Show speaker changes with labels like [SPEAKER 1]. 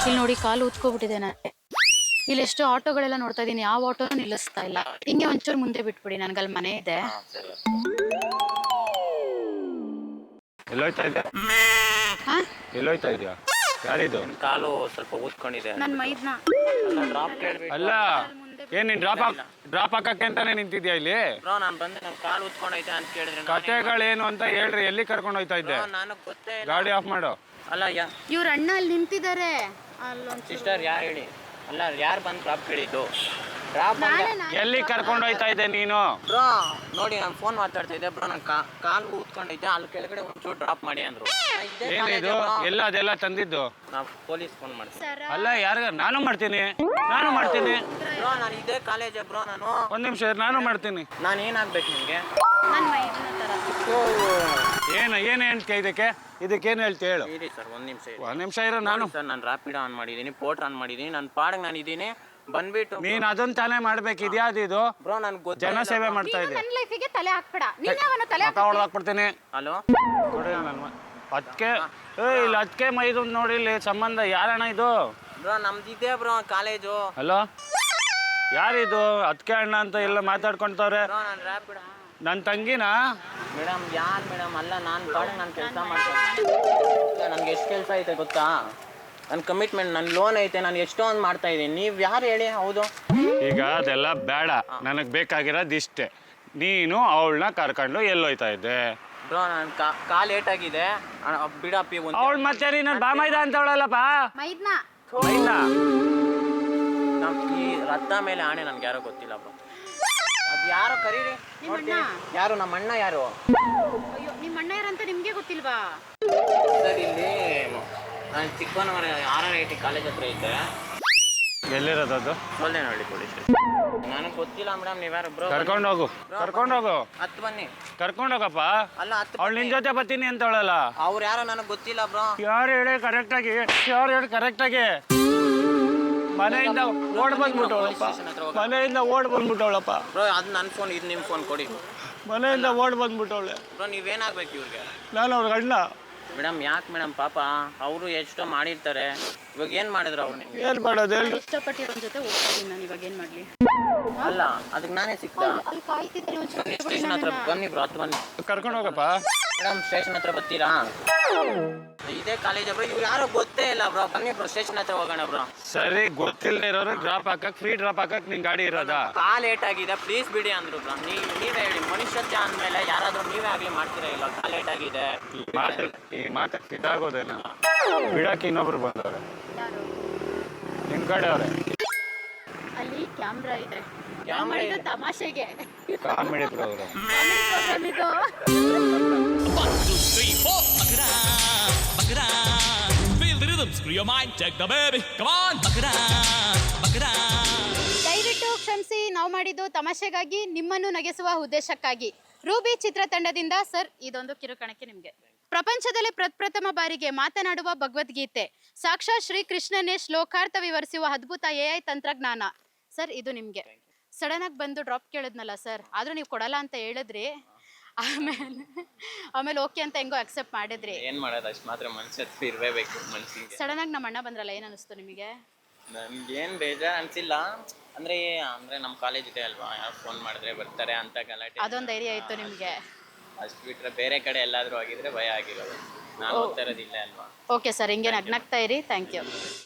[SPEAKER 1] ಇಲ್ಲಿ ನೋಡಿ ಕಾಲು ಊದ್ಕೊಬಿಟ್ಟಿದೆ ನನಗೆ. ಇಲ್ಲಿ ಎಷ್ಟೋ ಆಟೋಗಳೆಲ್ಲ ನೋಡ್ತಾ ಇದೀನಿ, ಯಾವ ಆಟೋನು ನಿಲ್ಲಿಸ್ತಾ ಇಲ್ಲ. ಹಿಂಗೆ ಒಂಚೂರು ಮುಂದೆ ಬಿಟ್ಬಿಡಿ, ನನ್ಗಲ್ಲಿ ಮನೆ ಇದೆ.
[SPEAKER 2] ಎಲ್ಲೋಯ್ತಾ ಇದೆಯಾ?
[SPEAKER 1] ಹಾ,
[SPEAKER 2] ಎಲ್ಲೋಯ್ತಾ ಇದೆಯಾ? ಯಾರಿದು?
[SPEAKER 3] ಕಾಲು ಸ್ವಲ್ಪ ಊದ್ಕೊಂಡಿದೆ.
[SPEAKER 1] ನನ್ ಮೈದ್ನ.
[SPEAKER 2] ಅಲ್ಲ, ಏನ್ ನೀನ್ ಡ್ರಾಪ್ ಹಾಕಕ್ಕೆ ಅಂತಾನೆ ನಿಂತಿದ್ಯಾ ಇಲ್ಲಿ?
[SPEAKER 3] ಬ್ರೋ ನಾನು ಬಂದೆ, ನನ್ ಕಾಲು ಊದ್ಕೊಂಡೈತೆ ಅಂತ ಕೇಳಿದ್ರೆ
[SPEAKER 2] ಕತೆಗಳೇನು ಅಂತ ಹೇಳ್ರಿ. ಎಲ್ಲಿ ಕರ್ಕೊಂಡು ಹೋಯ್ತಾ ಇದ್ದೆ?
[SPEAKER 3] ನನಗೆ ಗೊತ್ತೇ ಇಲ್ಲ.
[SPEAKER 2] ಗಾಡಿ ಆಫ್ ಮಾಡು.
[SPEAKER 3] ಅಲ್ಲ
[SPEAKER 1] ಇವ್ರ ಅಣ್ಣ ಅಲ್ಲಿ ನಿಂತಿದ್ದಾರೆ.
[SPEAKER 3] ಸಿಸ್ಟರ್ ಯಾರು ಹೇಳಿ? ಅಲ್ಲ ಯಾರು ಬಂದು ಡ್ರಾಪ್ ಕೇಳಿದ್ದು?
[SPEAKER 2] ಎಲ್ಲಿ ಕರ್ಕೊಂಡು ಹೋಯ್ತಾ ಇದ್ದೆ ನೀನು?
[SPEAKER 3] ಬ್ರೋ ನೋಡಿ, ನಾನು ಫೋನ್ ಮಾತಾಡ್ತಾ ಇದ್ದೆ. ಬ್ರೋ ನನ್ನ ಕಾಲು ಊದ್ಕೊಂಡೈತೆ, ಅಲ್ಲಿ ಕೆಳಗಡೆ ಒಂಚೂರು ಡ್ರಾಪ್ ಮಾಡಿ ಅಂದ್ರು.
[SPEAKER 2] ಏನಿದು? ಎಲ್ಲ ಅದೆಲ್ಲ ತಂದಿದ್ದು?
[SPEAKER 3] ನಾವು ಪೊಲೀಸ್ ಫೋನ್ ಮಾಡ್ತೀನಿ.
[SPEAKER 2] ಅಲ್ಲ, ಯಾರಿಗ? ನಾನು ಮಾಡ್ತೀನಿ.
[SPEAKER 3] ಬ್ರೋ ನಾನು ಇದೇ ಕಾಲೇಜ್ ಬ್ರೋ. ನಾನು
[SPEAKER 2] ಒಂದ್ ನಿಮಿಷ, ನಾನು ಮಾಡ್ತೀನಿ.
[SPEAKER 3] ನಾನು ಏನಾಗ್ಬೇಕು ನಿಮಗೆ?
[SPEAKER 1] ನನ್ ಮೈದ್ನ ತರ.
[SPEAKER 2] ಏನು ಹೇಳ್ತೀಯ ಇದಕ್ಕೇನು ಹೇಳ್ತೀಯ ಹೇಳು?
[SPEAKER 3] ಇರಿ ಸರ್, ಒಂದ್ ನಿಮಿಷ
[SPEAKER 2] ಇರೋ. ನಾನು
[SPEAKER 3] ಸರ್, ನಾನು ರ್ಯಾಪಿಡ್ ಆನ್ ಮಾಡಿದ್ದೀನಿ, ಪೋರ್ಟ್ ಆನ್ ಮಾಡಿದ್ದೀನಿ, ನನ್ನ ಪಾಡಿಗೆ ನಾನು ಇದ್ದೀನಿ. ಬಂದ್ಬಿಟ್ಟು
[SPEAKER 2] ನೀನ್ ಅದನ್ನ ತಾನೇ ಮಾಡ್ಬೇಕಿದ್ಯಾ? ಅದು
[SPEAKER 3] ಬ್ರೋ ನನ್ಗೆ ಗೊತ್ತ
[SPEAKER 2] ಜನ ಸೇವೆ ಮಾಡ್ತಾ ಇದೆ.
[SPEAKER 1] ನನ್ನ ಲೈಫಿಗೆ ತಲೆ ಹಾಕ್ಬೇಡ. ನೀನ್ ಯಾವನ ತಲೆ
[SPEAKER 2] ಹೊಡೆದಾಕ್ಬಿಡ್ತೀನಿ.
[SPEAKER 3] ಹಲೋ
[SPEAKER 2] ನೋಡಿ ನಾನು ಅದಕ್ಕೆ ಇಲ್ಲಿ ಅದಕ್ಕೆ ಮೈದು ನೋಡಿ ಇಲ್ಲಿ ಸಂಬಂಧ. ಯಾರಣ್ಣ ಇದು?
[SPEAKER 3] ಬ್ರೋ ನಮ್ದಿದೆ ಬ್ರೋ ಕಾಲೇಜು.
[SPEAKER 2] ಹಲೋ, ಯಾರಿದು? ಅದಕ್ಕೆ ಅಣ್ಣ ಅಂತ ಎಲ್ಲ ಮಾತಾಡ್ಕೊಂತವ್ರೆ.
[SPEAKER 3] ಬ್ರೋ ನಾನು ರ್ಯಾಪಿಡ್.
[SPEAKER 2] ನನ್ನ ತಂಗಿನಾ?
[SPEAKER 3] ಮೇಡಮ್ ಯಾರು ಮೇಡಮ್? ಅಲ್ಲ ನಾನು ಪಾಡಿಗೆ ನಾನು ಕೆಲಸ ಮಾಡ್ತೀನಿ. ನನಗೆ ಎಷ್ಟು ಕೆಲಸ ಐತೆ ಗೊತ್ತಾ? ನನ್ನ ಕಮಿಟ್ಮೆಂಟ್, ನನ್ನ ಲೋನ್ ಐತೆ, ನಾನು ಎಷ್ಟೊಂದು ಮಾಡ್ತಾ ಇದ್ದೀನಿ. ನೀವು ಯಾರು ಹೇಳಿ? ಹೌದು,
[SPEAKER 2] ಈಗ ಅದೆಲ್ಲ ಬೇಡ. ನನಗೆ ಬೇಕಾಗಿರೋದು ಇಷ್ಟೇ. ನೀನು ಅವಳನ್ನ ಕರ್ಕೊಂಡು ಎಲ್ಲೋಯ್ತಾ ಇದ್ದೆ?
[SPEAKER 3] ಬ್ರೋ ನನ್ನ ಕಾಲು ಏಟಾಗಿದೆ ಬಿಡಪ್ಪಿ.
[SPEAKER 2] ಅವಳು ಮತ್ತೆ ನನ್ನ ಬಾಮೈದ ಅಂತ ಅವಳಲ್ಲಪ್ಪ.
[SPEAKER 1] ಮೈದ್ನ.
[SPEAKER 3] ಈ ರಥ ಮೇಲೆ ಆಣೆ ನನ್ಗೆ ಯಾರೋ ಗೊತ್ತಿಲ್ಲ ಬ್ರೋ. ಅದು ಯಾರೋ ಕರೀರಿ. ಯಾರು? ನಮ್ಮ ಅಣ್ಣ ಯಾರು?
[SPEAKER 1] ಅಯ್ಯೋ, ನಿಮ್ಮ ಅಣ್ಣ ಯಾರಂತ ನಿಮ್ಗೆ ಗೊತ್ತಿಲ್ವಾ?
[SPEAKER 3] ಸರ್ ಇಲ್ಲಿ ನಾನು ಚಿಕ್ಕವನವರ RRIT ಕಾಲೇಜ್ ಹತ್ರ ಇದ್ದೆ.
[SPEAKER 2] ಎಲ್ಲಿರೋದು ಅದು?
[SPEAKER 3] ಸೊಲ್ಲೆನಹಳ್ಳಿ ಪೊಲೀಸ್. ನನಗೆ ಗೊತ್ತಿಲ್ಲ ಮೇಡಮ್, ನೀವ್ಯಾರು ಬ್ರೋ?
[SPEAKER 2] ಕರ್ಕೊಂಡೋಗು.
[SPEAKER 3] ಹತ್ತು ಬನ್ನಿ.
[SPEAKER 2] ಕರ್ಕೊಂಡೋಗಪ್ಪ.
[SPEAKER 3] ಅಲ್ಲ ಹತ್ತು.
[SPEAKER 2] ಅವಳು ನಿನ್ ಜೊತೆ ಬರ್ತೀನಿ ಅಂತ ಅವಳಲ್ಲ.
[SPEAKER 3] ಅವ್ರು ಯಾರೋ ನನಗೆ ಗೊತ್ತಿಲ್ಲ ಬ್ರೋ.
[SPEAKER 2] ಯಾರು ಹೇಳಿ ಕರೆಕ್ಟಾಗಿ? ಮನೆಯಿಂದ ಓಡ್ ಬಂದ್ಬಿಟ್ಟವಳಪ್ಪ.
[SPEAKER 3] ಬ್ರೋ ಅದು ನನ್ನ ಫೋನ್, ಇದು ನಿಮ್ಮ ಫೋನ್ ಕೊಡಿ.
[SPEAKER 2] ಮನೆಯಿಂದ ಓಡ್ ಬಂದ್ಬಿಟ್ಟವಳೆ.
[SPEAKER 3] ಬ್ರೋ ನೀವೇನಾಗ್ಬೇಕು ಇವ್ರಿಗೆ?
[SPEAKER 2] ನಾನು ಅವ್ರ ಅಣ್ಣ.
[SPEAKER 3] ಮೇಡಮ್ ಯಾಕೆ ಮೇಡಮ್? ಪಾಪ ಅವರು ಎಷ್ಟೋ ಮಾಡಿರ್ತಾರೆ. ಇವಾಗ ಏನು ಮಾಡಿದ್ರು ಅವ್ರು? ನಿಮ್ಗೆ
[SPEAKER 2] ಏನ್ ಮಾಡೋದು ಹೇಳಿ?
[SPEAKER 1] ಇಷ್ಟಪಟ್ಟಿರೋ ಜೊತೆ ಹೋಗ್ತೀನಿ ನಾನು. ಇವಾಗ ಏನ್ ಮಾಡ್ಲಿ?
[SPEAKER 3] ಅಲ್ಲ ಅದಕ್ಕೆ ನಾನೇ ಸಿಕ್ತಾ?
[SPEAKER 1] ಅಲ್ಲಿ ಕಾಯ್ತಿದ್ದೀನಿ. ಒಂಚೂರು
[SPEAKER 3] ಸ್ಟೇಷನ್ ಹತ್ರ ಬನ್ನಿ ಬ್ರೋ. ಹತ್ತು ಬನ್ನಿ.
[SPEAKER 2] ಕರ್ಕೊಂಡು ಹೋಗಪ್ಪ.
[SPEAKER 3] ಮೇಡಮ್ ಸ್ಟೇಷನ್ ಹತ್ರ ಬರ್ತೀರಾ? ಇದೇ ಕಾಲೇಜ್ ಬ್ರೋ. ಇವ್ರು ಯಾರೋ ಗೊತ್ತೇ ಇಲ್ಲ ಬ್ರೋ. ಬನ್ನಿ ಬ್ರೋ, ಸ್ಟೇಷನ್ ಹತ್ರ ಹೋಗೋಣ ಬ್ರೋ.
[SPEAKER 2] ಸರಿ, ಗೊತ್ತಿಲ್ಲದೆ ಇರೋರು ಫ್ರೀ ಡ್ರಾಪ್ ಹಾಕಕ್ ನಿನ್ ಗಾಡಿ ಇರೋದಾ?
[SPEAKER 3] ಕಾಲ್ ಲೇಟ್ ಆಗಿದೆ, ಪ್ಲೀಸ್ ಬಿಡಿ ಅಂದ್ರು ಬ್ರೋ. ನೀವೇ ಹೇಳಿ, ಮನುಷ್ಯತ್ವ ಅಂದ್ಮೇಲೆ ಯಾರಾದ್ರೂ ನೀವೇ ಆಗ್ಲಿ ಮಾಡ್ತೀರಾ? ಇಲ್ಲ, ಕಾಲ್ ಲೇಟ್ ಆಗಿದೆ.
[SPEAKER 2] ಈ ಮಾತಕ್ಕೆ ಇದಾಗೋದೇನ? ಬಿಡಕ್ಕೆ ಇನ್ನೊಬ್ರು ಬಂದವ್ರೆ. ನಿಮ್ ಕಡೆ ಅವ್ರೆ.
[SPEAKER 1] ಅಲ್ಲಿ ಕ್ಯಾಮ್ರಾ ಇದೆ.
[SPEAKER 3] ಕ್ಯಾಮ್ರಾ ಇದೆ?
[SPEAKER 1] ತಮಾಷೆಗೆ
[SPEAKER 2] comedy program.
[SPEAKER 4] 1, 2, 3, 4. Bakra. Feel the rhythm, screw your mind, check the baby. Come on, bakra.
[SPEAKER 1] ದಯವಿಟ್ಟು ಕ್ಷಮಿಸಿ, ನಾವು ಮಾಡಿದ್ದು ತಮಾಷೆಗಾಗಿ, ನಿಮ್ಮನ್ನು ನಗಿಸುವ ಉದ್ದೇಶಕ್ಕಾಗಿ. ರೂಬಿ ಚಿತ್ರತಂಡದಿಂದ ಸರ್, ಇದೊಂದು ಕಿರುಕಣಕ್ಕೆ ನಿಮಗೆ. ಪ್ರಪಂಚದಲ್ಲಿ ಪ್ರಪ್ರಥಮ ಬಾರಿಗೆ ಮಾತನಾಡುವ ಭಗವದ್ಗೀತೆ, ಸಾಕ್ಷಾತ್ ಶ್ರೀ ಕೃಷ್ಣನೇ ಶ್ಲೋಕಾರ್ಥ ವಿವರಿಸುವ ಅದ್ಭುತ AI ತಂತ್ರಜ್ಞಾನ. ಸರ್, ಇದು ನಿಮಗೆ. ಸಡನ್ ಆಗಿ ಬಂದು ಡ್ರಾಪ್ ಕೇಳಿದ್ನಲ್ಲ ಸರ್, ಆದ್ರೂ ನೀವು ಕೊಡಲ್ಲ ಅಂತ ಹೇಳಿದ್ರಿ. ಆಮೇಲೆ ಓಕೆ ಅಂತ ಹೆಂಗೋ ಅಕ್ಸೆಪ್ಟ್ ಮಾಡಿದ್ರಿ.
[SPEAKER 3] ಏನ್ ಮಾಡೋದು, ಅಷ್ಟು ಮಾತ್ರ ಮನುಷ್ಯತ್ವ ಇರಬೇಕು ಮನ್ಸಿಗೆ.
[SPEAKER 1] ಸಡನ್ ಆಗಿ ನಮ್ಮ ಅಣ್ಣ ಬಂದ್ರಲ್ಲ, ಏನ್ ಅನಿಸ್ತು ನಿಮಗೆ?
[SPEAKER 3] ನನ್ಗೇನ್ ಬೇಜಾರು ಅನ್ಸಿಲ್ಲ. ಅಂದ್ರೆ ನಮ್ಮ ಕಾಲೇಜ್ ಇದೆ ಅಲ್ವಾ, ಯಾರು ಫೋನ್ ಮಾಡಿದ್ರೆ ಬರ್ತಾರೆ ಅಂತ ಗಲಾಟೆ,
[SPEAKER 1] ಅದೊಂದು ಧೈರ್ಯ ಆಯ್ತು ನಿಮ್ಗೆ.
[SPEAKER 3] ಅಷ್ಟು ಬಿಟ್ರೆ ಬೇರೆ ಕಡೆ ಎಲ್ಲಾದ್ರೂ ಆಗಿದ್ರೆ ಭಯ ಆಗಿರೋದು. ನಾನು ಹೋಗ್ತಾ ಇರೋದಿಲ್ಲ ಅಲ್ವಾ.
[SPEAKER 1] ಓಕೆ ಸರ್, ಹಿಂಗೆ ನಗ್ನಾಗ್ತಾ ಇರಿ. Thank you.